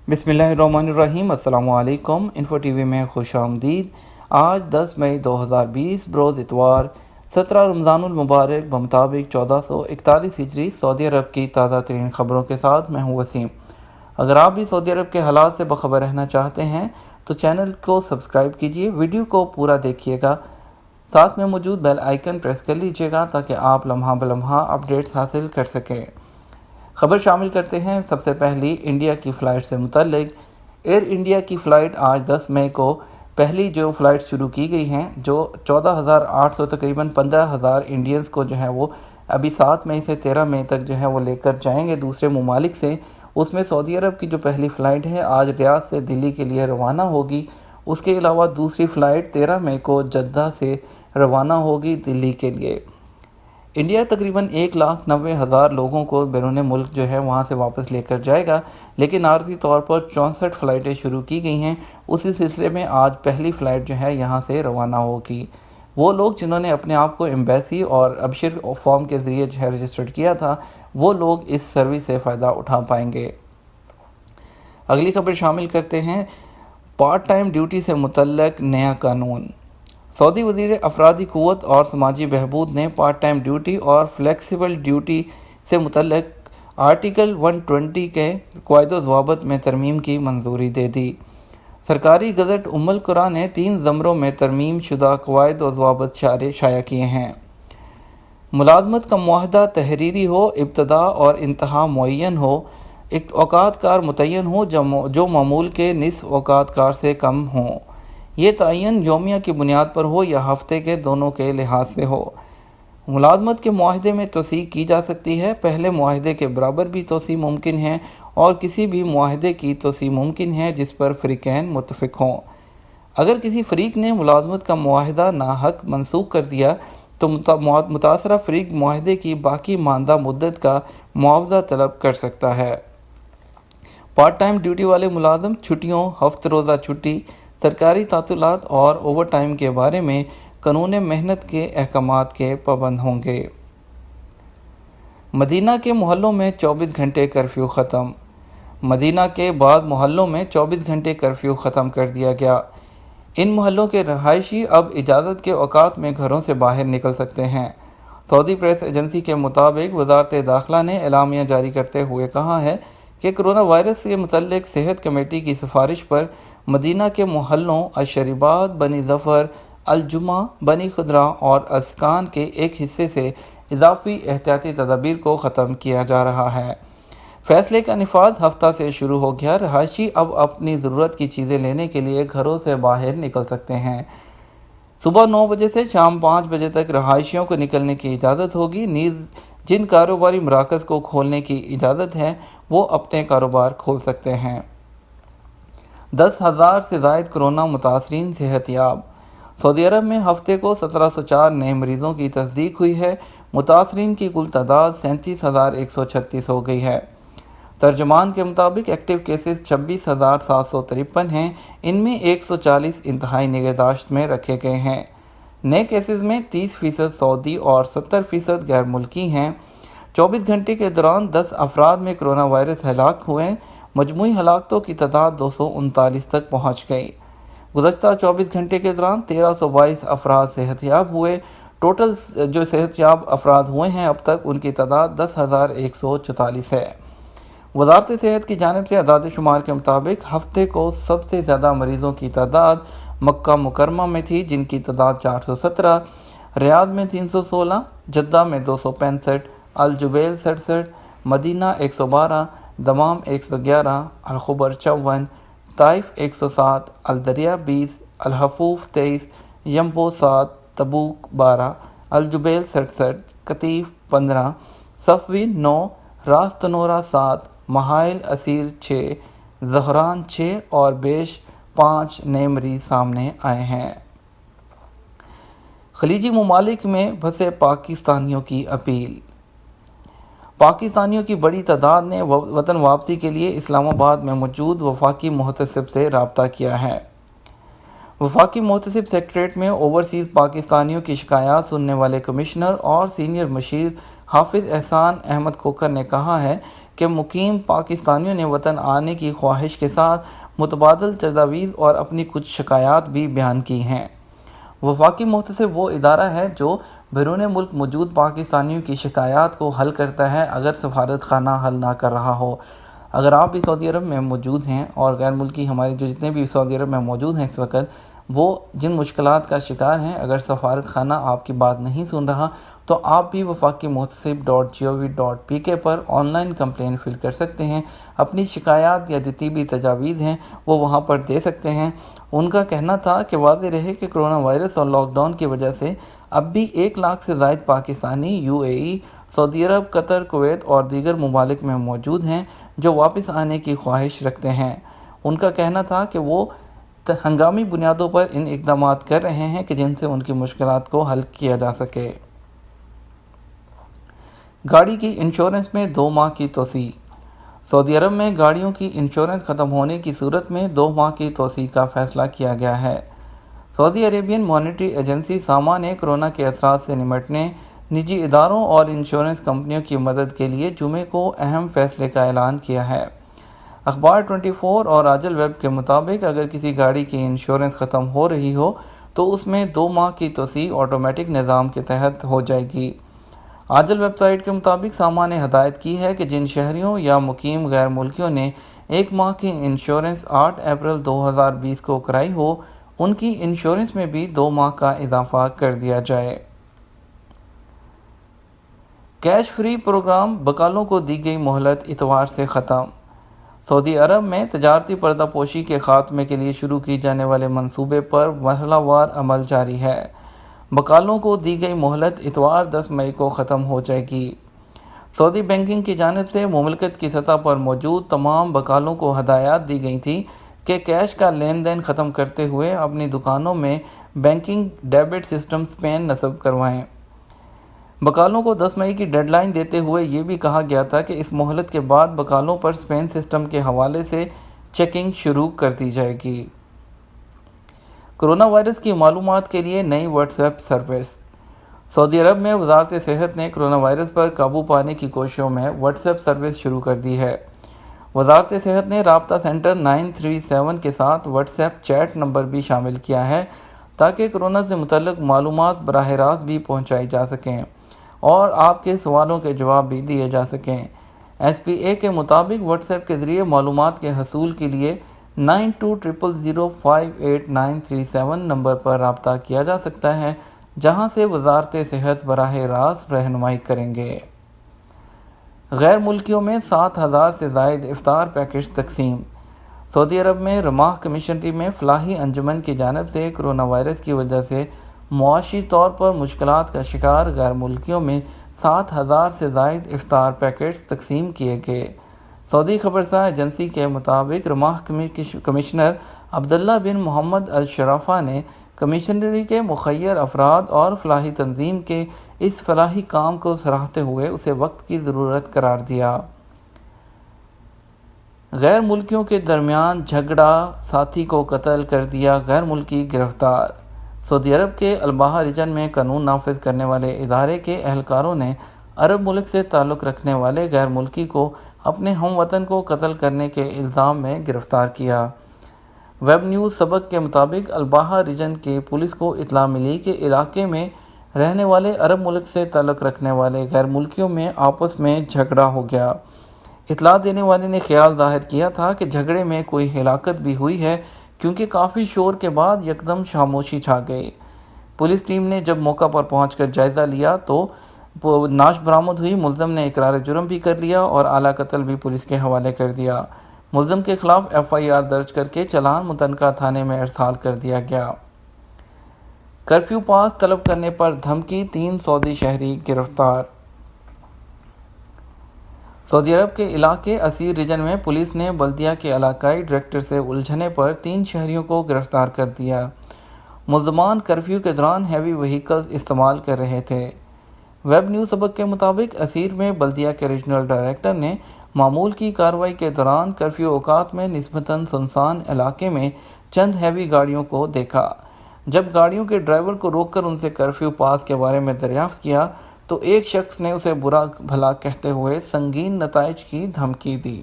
بسم اللہ الرحمن الرحیم۔ السلام علیکم۔ انفو ٹی وی میں خوش آمدید۔ آج 10 مئی 2020 بروز اتوار 17 رمضان المبارک بمطابق 1441 ہجری سعودی عرب کی تازہ ترین خبروں کے ساتھ میں ہوں وسیم۔ اگر آپ بھی سعودی عرب کے حالات سے باخبر رہنا چاہتے ہیں تو چینل کو سبسکرائب کیجیے، ویڈیو کو پورا دیکھیے گا، ساتھ میں موجود بیل آئیکن پریس کر لیجیے گا تاکہ آپ لمحہ بلمحہ اپڈیٹس حاصل کر سکیں۔ خبر شامل کرتے ہیں سب سے پہلی انڈیا کی فلائٹ سے متعلق۔ ایئر انڈیا کی فلائٹ آج 10 مئی کو پہلی جو فلائٹ شروع کی گئی ہیں، جو 14,800 تقریباً 15,000 انڈینز کو جو ہے وہ ابھی 7 مئی سے 13 مئی تک جو ہے وہ لے کر جائیں گے دوسرے ممالک سے۔ اس میں سعودی عرب کی جو پہلی فلائٹ ہے آج ریاض سے دلی کے لیے روانہ ہوگی۔ اس کے علاوہ دوسری فلائٹ 13 مئی کو جدہ سے روانہ ہوگی دلی کے لیے۔ انڈیا تقریباً 1,90,000 لوگوں کو بیرون ملک جو ہے وہاں سے واپس لے کر جائے گا، لیکن عارضی طور پر 64 فلائٹیں شروع کی گئی ہیں۔ اسی سلسلے میں آج پہلی فلائٹ جو ہے یہاں سے روانہ ہوگی۔ وہ لوگ جنہوں نے اپنے آپ کو ایمبیسی اور ابشر فارم کے ذریعے جو ہے رجسٹرڈ کیا تھا، وہ لوگ اس سروس سے فائدہ اٹھا پائیں گے۔ اگلی خبر شامل کرتے ہیں پارٹ ٹائم ڈیوٹی سے متعلق نیا قانون۔ سعودی وزیر افرادی قوت اور سماجی بہبود نے پارٹ ٹائم ڈیوٹی اور فلیکسیبل ڈیوٹی سے متعلق آرٹیکل 120 کے قواعد و ضوابط میں ترمیم کی منظوری دے دی۔ سرکاری گزٹ القرآن نے 3 زمروں میں ترمیم شدہ قواعد و ضوابط شائع کیے ہیں۔ ملازمت کا معاہدہ تحریری ہو، ابتدا اور انتہا معین ہو، اوقات کار متعین ہو جو معمول کے نصف اوقات کار سے کم ہوں۔ یہ تعین یومیہ کی بنیاد پر ہو یا ہفتے کے دونوں کے لحاظ سے ہو۔ ملازمت کے معاہدے میں توسیع کی جا سکتی ہے۔ پہلے معاہدے کے برابر بھی توسیع ممکن ہے اور کسی بھی معاہدے کی توسیع ممکن ہے جس پر فریقین متفق ہوں۔ اگر کسی فریق نے ملازمت کا معاہدہ ناحق منسوخ کر دیا تو متاثرہ فریق معاہدے کی باقی ماندہ مدت کا معاوضہ طلب کر سکتا ہے۔ پارٹ ٹائم ڈیوٹی والے ملازم چھٹیوں، ہفتہ روزہ چھٹی، سرکاری تعطیلات اور اوور ٹائم کے بارے میں قانون محنت کے احکامات کے پابند ہوں گے۔ مدینہ کے محلوں میں 24 گھنٹے کرفیو ختم۔ مدینہ کے بعض محلوں میں 24 گھنٹے کرفیو ختم کر دیا گیا۔ ان محلوں کے رہائشی اب اجازت کے اوقات میں گھروں سے باہر نکل سکتے ہیں۔ سعودی پریس ایجنسی کے مطابق وزارت داخلہ نے اعلامیہ جاری کرتے ہوئے کہا ہے کہ کرونا وائرس سے متعلق صحت کمیٹی کی سفارش پر مدینہ کے محلوں الشریبات، بنی ظفر، الجمعہ، بنی خدرہ اور اسکان کے ایک حصے سے اضافی احتیاطی تدابیر کو ختم کیا جا رہا ہے۔ فیصلے کا نفاذ ہفتہ سے شروع ہو گیا۔ رہائشی اب اپنی ضرورت کی چیزیں لینے کے لیے گھروں سے باہر نکل سکتے ہیں۔ صبح 9 بجے سے شام 5 بجے تک رہائشیوں کو نکلنے کی اجازت ہوگی۔ نیز جن کاروباری مراکز کو کھولنے کی اجازت ہے وہ اپنے کاروبار کھول سکتے ہیں۔ 10,000 سے زائد کرونا متاثرین صحت یاب۔ سعودی عرب میں ہفتے کو 1704 نئے مریضوں کی تصدیق ہوئی ہے۔ متاثرین کی کل تعداد 37,136 ہو گئی ہے۔ ترجمان کے مطابق ایکٹیو کیسز 26,753 ہیں۔ ان میں 140 انتہائی نگہداشت میں رکھے گئے ہیں۔ نئے کیسز میں 30% سعودی اور 70% غیر ملکی ہیں۔ 24 گھنٹے کے دوران 10 افراد میں کرونا وائرس ہلاک ہوئے۔ مجموعی ہلاکتوں کی تعداد 239 تک پہنچ گئی۔ گزشتہ 24 گھنٹے کے دوران 1,322 افراد صحت یاب ہوئے۔ ٹوٹل جو صحت یاب افراد ہوئے ہیں اب تک ان کی تعداد 10,144 ہے۔ وزارت صحت کی جانب سے اعداد و شمار کے مطابق ہفتے کو سب سے زیادہ مریضوں کی تعداد مکہ مکرمہ میں تھی، جن کی تعداد 417، ریاض میں 316، جدہ میں 265، الجبیل 67، مدینہ 112، دمام 111، الخبر 54، طائف 107، الدریہ 20، الحفوف 23، ینبو 7، تبوک 12، الجبیل 67، قطیف 15، صفوی 9، راس تنورہ 7، محائل اسیر 6، زہران 6 اور بیش 5 نئے مریض سامنے آئے ہیں۔ خلیجی ممالک میں پھنسے پاکستانیوں کی اپیل۔ پاکستانیوں کی بڑی تعداد نے وطن واپسی کے لیے اسلام آباد میں موجود وفاقی محتسب سے رابطہ کیا ہے۔ وفاقی محتسب سیکریٹریٹ میں اوورسیز پاکستانیوں کی شکایات سننے والے کمشنر اور سینئر مشیر حافظ احسان احمد کھوکھر نے کہا ہے کہ مقیم پاکستانیوں نے وطن آنے کی خواہش کے ساتھ متبادل تجاویز اور اپنی کچھ شکایات بھی بیان کی ہیں۔ وفاقی محتسب وہ ادارہ ہے جو بیرون ملک موجود پاکستانیوں کی شکایات کو حل کرتا ہے اگر سفارت خانہ حل نہ کر رہا ہو۔ اگر آپ بھی سعودی عرب میں موجود ہیں اور غیر ملکی ہمارے جو جتنے بھی سعودی عرب میں موجود ہیں اس وقت، وہ جن مشکلات کا شکار ہیں، اگر سفارت خانہ آپ کی بات نہیں سن رہا تو آپ بھی وفاقی محتسب.gov.pk پر آن لائن کمپلین فل کر سکتے ہیں۔ اپنی شکایات یا جتنی بھی تجاویز ہیں وہ وہاں پر دے سکتے ہیں۔ ان کا کہنا تھا کہ واضح رہے کہ کرونا وائرس اور لاک ڈاؤن کی وجہ سے اب بھی 1 لاکھ سے زائد پاکستانی UAE، سعودی عرب، قطر، کویت اور دیگر ممالک میں موجود ہیں جو واپس آنے کی خواہش رکھتے ہیں۔ ان کا کہنا تھا کہ وہ ہنگامی بنیادوں پر ان اقدامات کر رہے ہیں کہ جن سے ان کی مشکلات کو حل کیا جا سکے۔ گاڑی کی انشورنس میں 2 ماہ کی توسیع۔ سعودی عرب میں گاڑیوں کی انشورنس ختم ہونے کی صورت میں 2 ماہ کی توسیع کا فیصلہ کیا گیا ہے۔ سعودی عربین مانیٹری ایجنسی ساما نے کرونا کے اثرات سے نمٹنے نجی اداروں اور انشورنس کمپنیوں کی مدد کے لیے جمعے کو اہم فیصلے کا اعلان کیا ہے۔ اخبار 24 اور آجل ویب کے مطابق اگر کسی گاڑی کی انشورنس ختم ہو رہی ہو تو اس میں 2 ماہ کی توسیع آٹومیٹک نظام کے تحت ہو جائے گی۔ آجل ویب سائٹ کے مطابق ساما نے ہدایت کی ہے کہ جن شہریوں یا مقیم غیر ملکیوں نے 1 ماہ کی انشورنس 8 اپریل 2020 کو کرائی ہو ان کی انشورنس میں بھی 2 ماہ کا اضافہ کر دیا جائے۔ کیش فری پروگرام بقالوں کو دی گئی مہلت اتوار سے ختم۔ سعودی عرب میں تجارتی پردہ پوشی کے خاتمے کے لیے شروع کی جانے والے منصوبے پر مرحلہ وار عمل جاری ہے۔ بقالوں کو دی گئی مہلت اتوار 10 مئی کو ختم ہو جائے گی۔ سعودی بینکنگ کی جانب سے مملکت کی سطح پر موجود تمام بقالوں کو ہدایات دی گئی تھیں کہ کیش کا لین دین ختم کرتے ہوئے اپنی دکانوں میں بینکنگ ڈیبٹ سسٹم سپین نصب کروائیں۔ بقالوں کو 10 مئی کی ڈیڈ لائن دیتے ہوئے یہ بھی کہا گیا تھا کہ اس مہلت کے بعد بقالوں پر سپین سسٹم کے حوالے سے چیکنگ شروع کر دی جائے گی۔ کرونا وائرس کی معلومات کے لیے نئی واٹس ایپ سروس۔ سعودی عرب میں وزارت صحت نے کرونا وائرس پر قابو پانے کی کوششوں میں واٹس ایپ سروس شروع کر دی ہے۔ وزارت صحت نے رابطہ سینٹر 937 کے ساتھ واٹس ایپ چیٹ نمبر بھی شامل کیا ہے تاکہ کرونا سے متعلق معلومات براہ راست بھی پہنچائی جا سکیں اور آپ کے سوالوں کے جواب بھی دیے جا سکیں۔ SPA کے مطابق واٹس ایپ کے ذریعے معلومات کے حصول کے لیے 9200058937 نمبر پر رابطہ کیا جا سکتا ہے جہاں سے وزارت صحت براہ راست رہنمائی کریں گے۔ غیر ملکیوں میں 7,000 سے زائد افطار پیکج تقسیم۔ سعودی عرب میں رماح کمیشنری میں فلاحی انجمن کی جانب سے کرونا وائرس کی وجہ سے معاشی طور پر مشکلات کا شکار غیر ملکیوں میں 7,000 سے زائد افطار پیکٹس تقسیم کیے گئے۔ سعودی خبرساں ایجنسی کے مطابق رماح کمشنر عبداللہ بن محمد الشرافہ نے کمیشنری کے مخیر افراد اور فلاحی تنظیم کے اس فلاحی کام کو سراہتے ہوئے اسے وقت کی ضرورت قرار دیا۔ غیر ملکیوں کے درمیان جھگڑا، ساتھی کو قتل کر دیا، غیر ملکی گرفتار۔ سعودی عرب کے الباحہ ریجن میں قانون نافذ کرنے والے ادارے کے اہلکاروں نے عرب ملک سے تعلق رکھنے والے غیر ملکی کو اپنے ہم وطن کو قتل کرنے کے الزام میں گرفتار کیا۔ ویب نیوز سبق کے مطابق الباحہ ریجن کی پولیس کو اطلاع ملی کہ علاقے میں رہنے والے عرب ملک سے تعلق رکھنے والے غیر ملکیوں میں آپس میں جھگڑا ہو گیا۔ اطلاع دینے والے نے خیال ظاہر کیا تھا کہ جھگڑے میں کوئی ہلاکت بھی ہوئی ہے کیونکہ کافی شور کے بعد یکدم خاموشی چھا گئی۔ پولیس ٹیم نے جب موقع پر پہنچ کر جائزہ لیا تو نعش برآمد ہوئی۔ ملزم نے اقرار جرم بھی کر لیا اور اعلیٰ قتل بھی پولیس کے حوالے کر دیا۔ ملزم کے خلاف FIR درج کر کے چالان متعلقہ تھانے میں ارسال کر دیا گیا۔ کرفیو پاس طلب کرنے پر دھمکی، 3 سعودی شہری گرفتار۔ سعودی عرب کے علاقے اسیر ریجن میں پولیس نے بلدیہ کے علاقائی ڈائریکٹر سے الجھنے پر 3 شہریوں کو گرفتار کر دیا۔ ملزمان کرفیو کے دوران ہیوی وہیکلز استعمال کر رہے تھے۔ ویب نیوز سبق کے مطابق اسیر میں بلدیہ کے ریجنل ڈائریکٹر نے معمول کی کارروائی کے دوران کرفیو اوقات میں نسبتاً سنسان علاقے میں چند ہیوی گاڑیوں کو دیکھا۔ جب گاڑیوں کے ڈرائیور کو روک کر ان سے کرفیو پاس کے بارے میں دریافت کیا تو ایک شخص نے اسے برا بھلا کہتے ہوئے سنگین نتائج کی دھمکی دی۔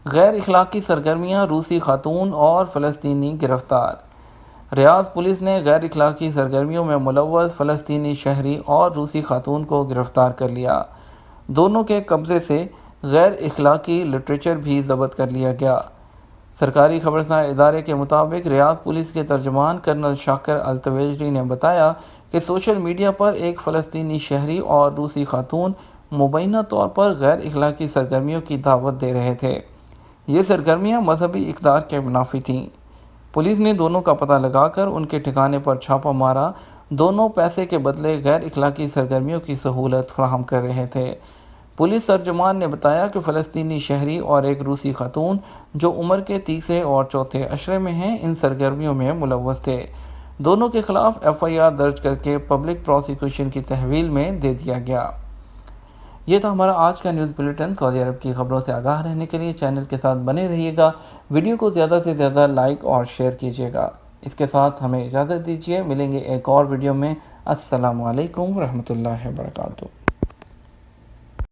غیر اخلاقی سرگرمیاں، روسی خاتون اور فلسطینی گرفتار۔ ریاض پولیس نے غیر اخلاقی سرگرمیوں میں ملوث فلسطینی شہری اور روسی خاتون کو گرفتار کر لیا۔ دونوں کے قبضے سے غیر اخلاقی لٹریچر بھی ضبط کر لیا گیا۔ سرکاری خبرساں ادارے کے مطابق ریاض پولیس کے ترجمان کرنل شاکر التویجری نے بتایا کہ سوشل میڈیا پر ایک فلسطینی شہری اور روسی خاتون مبینہ طور پر غیر اخلاقی سرگرمیوں کی دعوت دے رہے تھے۔ یہ سرگرمیاں مذہبی اقدار کے منافی تھیں۔ پولیس نے دونوں کا پتہ لگا کر ان کے ٹھکانے پر چھاپہ مارا۔ دونوں پیسے کے بدلے غیر اخلاقی سرگرمیوں کی سہولت فراہم کر رہے تھے۔ پولیس ترجمان نے بتایا کہ فلسطینی شہری اور ایک روسی خاتون جو عمر کے تیسرے اور چوتھے عشرے میں ہیں ان سرگرمیوں میں ملوث تھے۔ دونوں کے خلاف FIR درج کر کے پبلک پروسیکیوشن کی تحویل میں دے دیا گیا۔ یہ تھا ہمارا آج کا نیوز بلیٹن۔ سعودی عرب کی خبروں سے آگاہ رہنے کے لیے چینل کے ساتھ بنے رہیے گا۔ ویڈیو کو زیادہ سے زیادہ لائک اور شیئر کیجیے گا۔ اس کے ساتھ ہمیں اجازت دیجیے، ملیں گے ایک اور ویڈیو میں۔ السلام علیکم ورحمۃ اللہ وبرکاتہ۔